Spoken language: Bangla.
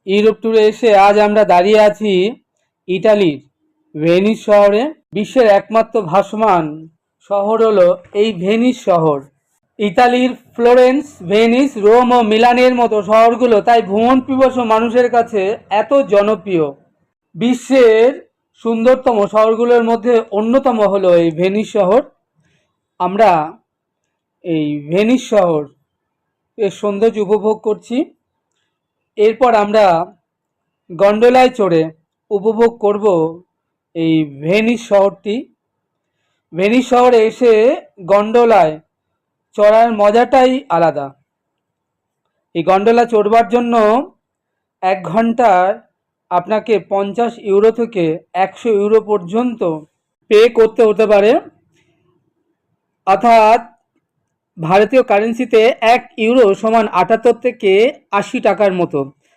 ইউরোপ ট্যুরে এসে আজ আমরা দাঁড়িয়ে আছি ইটালির ভেনিস শহরে। বিশ্বের একমাত্র ভাসমান শহর হলো এই ভেনিস শহর। ইতালির ফ্লোরেন্স, ভেনিস, রোম ও মিলানের মতো শহরগুলো তাই ভ্রমণ পিপাসু মানুষের কাছে এত জনপ্রিয়। বিশ্বের সুন্দরতম শহরগুলোর মধ্যে অন্যতম হলো এই ভেনিস শহর। আমরা এই ভেনিস শহর এর সৌন্দর্য উপভোগ করছি। এরপর আমরা গন্ডোলায় চড়ে উপভোগ করব এই ভেনিস শহরটি। ভেনিস শহরে এসে গন্ডোলায় চড়ার মজাটাই আলাদা। এই গন্ডোলা চড়বার জন্য 1 ঘন্টার আপনাকে 50 ইউরো থেকে 100 ইউরো পর্যন্ত পে করতে হতে পারে, অর্থাৎ ভারতীয় কারেন্সিতে 1 ইউরো সমান 78 থেকে 80 টাকার মতো।